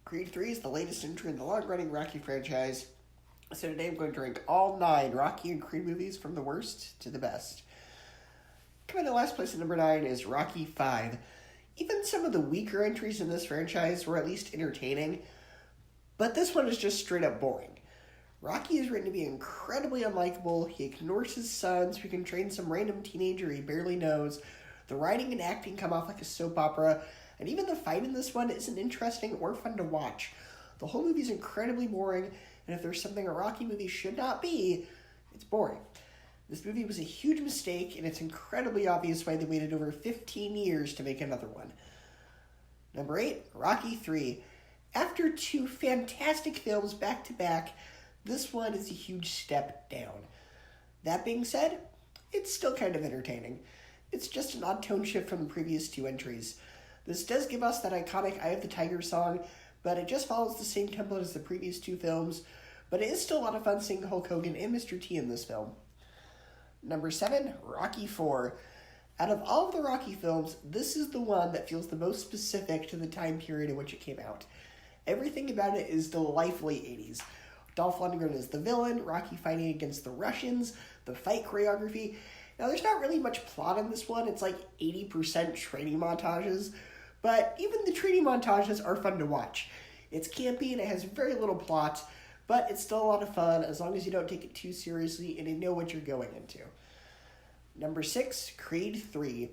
Creed 3 is the latest entry in the long-running Rocky franchise. So today I'm going to rank all 9 Rocky and Creed movies from the worst to the best. Coming in last place at number 9 is Rocky 5. Even some of the weaker entries in this franchise were at least entertaining, but this one is just straight up boring. Rocky is written to be incredibly unlikable. He ignores his sons who can train some random teenager he barely knows. The writing and acting come off like a soap opera, and even the fight in this one isn't interesting or fun to watch. The whole movie is incredibly boring, and if there's something a Rocky movie should not be, it's boring. This movie was a huge mistake, and it's incredibly obvious why they waited over 15 years to make another one. Number 8, Rocky 3. After 2 fantastic films back to back, this one is a huge step down. That being said, it's still kind of entertaining. It's just an odd tone shift from the previous 2 entries. This does give us that iconic Eye of the Tiger song, but it just follows the same template as the previous 2 films, but it is still a lot of fun seeing Hulk Hogan and Mr. T in this film. Number 7, Rocky 4. Out of all of the Rocky films, this is the one that feels the most specific to the time period in which it came out. Everything about it is delightfully 80s. Dolph Lundgren is the villain, Rocky fighting against the Russians, the fight choreography. Now, there's not really much plot in this one. It's like 80% training montages, but even the training montages are fun to watch. It's campy and it has very little plot, but it's still a lot of fun as long as you don't take it too seriously and you know what you're going into. Number 6, Creed 3.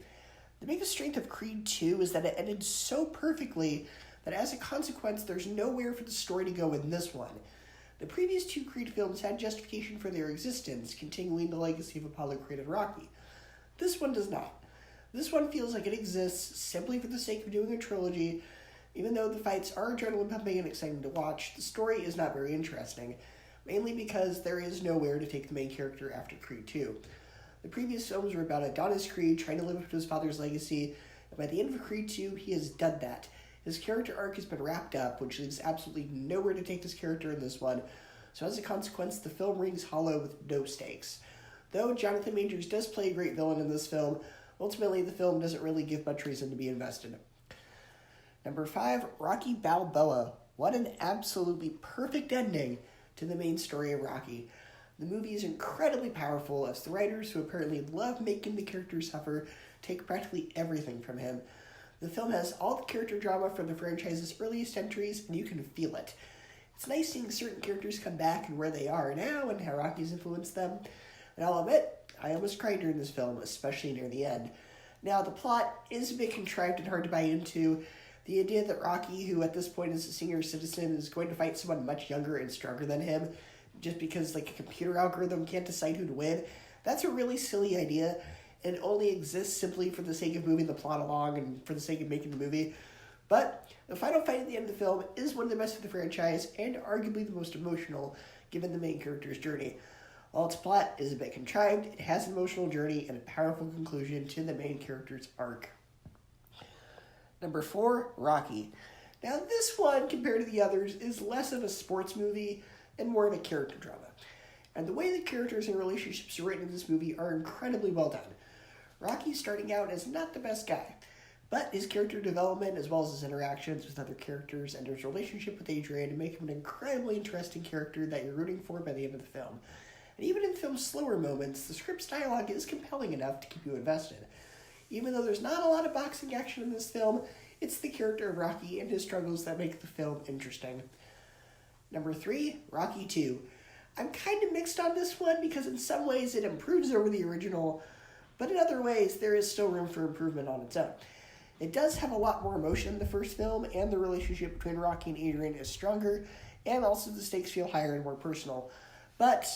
The biggest strength of Creed 2 is that it ended so perfectly that as a consequence, there's nowhere for the story to go in this one. The previous 2 Creed films had justification for their existence, continuing the legacy of Apollo created Rocky. This one does not. This one feels like it exists simply for the sake of doing a trilogy. Even though the fights are adrenaline pumping and exciting to watch, the story is not very interesting, mainly because there is nowhere to take the main character after Creed 2. The previous films were about Adonis Creed trying to live up to his father's legacy, and by the end of Creed 2, he has done that. His character arc has been wrapped up, which leaves absolutely nowhere to take this character in this one, so as a consequence, the film rings hollow with no stakes. Though Jonathan Majors does play a great villain in this film, ultimately the film doesn't really give much reason to be invested. Number 5, Rocky Balboa. What an absolutely perfect ending to the main story of Rocky. The movie is incredibly powerful as the writers, who apparently love making the character suffer, take practically everything from him. The film has all the character drama from the franchise's earliest entries, and you can feel it. It's nice seeing certain characters come back and where they are now and how Rocky's influenced them. And I'll admit, I almost cried during this film, especially near the end. Now, the plot is a bit contrived and hard to buy into. The idea that Rocky, who at this point is a senior citizen, is going to fight someone much younger and stronger than him, just because like a computer algorithm can't decide who to win, that's a really silly idea. It only exists simply for the sake of moving the plot along and for the sake of making the movie. But the final fight at the end of the film is one of the best of the franchise and arguably the most emotional, given the main character's journey. While its plot is a bit contrived, it has an emotional journey and a powerful conclusion to the main character's arc. Number 4, Rocky. Now this one, compared to the others, is less of a sports movie and more of a character drama. And the way the characters and relationships written in this movie are incredibly well done. Rocky starting out as not the best guy, but his character development as well as his interactions with other characters and his relationship with Adrian make him an incredibly interesting character that you're rooting for by the end of the film. And even in the film's slower moments, the script's dialogue is compelling enough to keep you invested. Even though there's not a lot of boxing action in this film, it's the character of Rocky and his struggles that make the film interesting. Number 3, Rocky 2. I'm kind of mixed on this one because in some ways it improves over the original, but in other ways there is still room for improvement on its own. It does have a lot more emotion in the first film, and the relationship between Rocky and Adrian is stronger, and also the stakes feel higher and more personal. But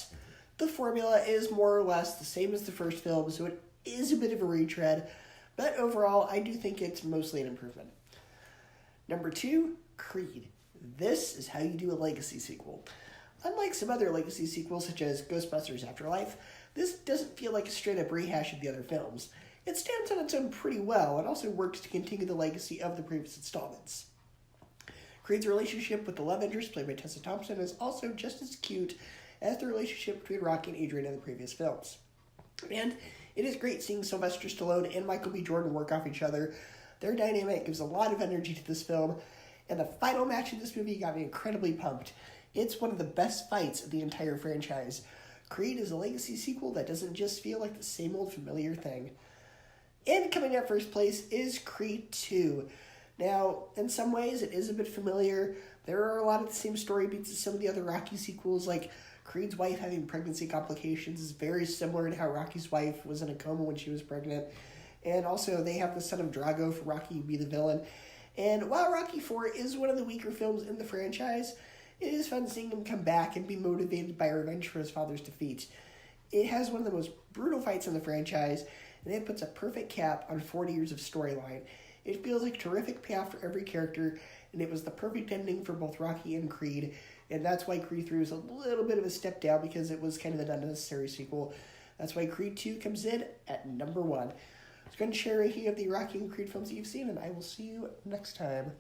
the formula is more or less the same as the first film, so it is a bit of a retread, but overall I do think it's mostly an improvement. Number 2, Creed. This is how you do a legacy sequel. Unlike some other legacy sequels such as Ghostbusters Afterlife, this doesn't feel like a straight-up rehash of the other films. It stands on its own pretty well and also works to continue the legacy of the previous installments. Creed's relationship with the love interest played by Tessa Thompson is also just as cute as the relationship between Rocky and Adrian in the previous films. And it is great seeing Sylvester Stallone and Michael B. Jordan work off each other. Their dynamic gives a lot of energy to this film, And the final match in this movie got me incredibly pumped. It's one of the best fights of the entire franchise. Creed is a legacy sequel that doesn't just feel like the same old familiar thing. And coming at first place is Creed 2. Now, in some ways, it is a bit familiar. There are a lot of the same story beats as some of the other Rocky sequels, like Creed's wife having pregnancy complications is very similar to how Rocky's wife was in a coma when she was pregnant. And also, they have the son of Drago for Rocky to be the villain. And while Rocky IV is one of the weaker films in the franchise, it is fun seeing him come back and be motivated by revenge for his father's defeat. It has one of the most brutal fights in the franchise, and it puts a perfect cap on 40 years of storyline. It feels like a terrific payoff for every character, and it was the perfect ending for both Rocky and Creed, and that's why Creed 3 was a little bit of a step down because it was kind of an unnecessary sequel. That's why Creed 2 comes in at number 1. I was going to share a ranking of the Rocky and Creed films that you've seen, and I will see you next time.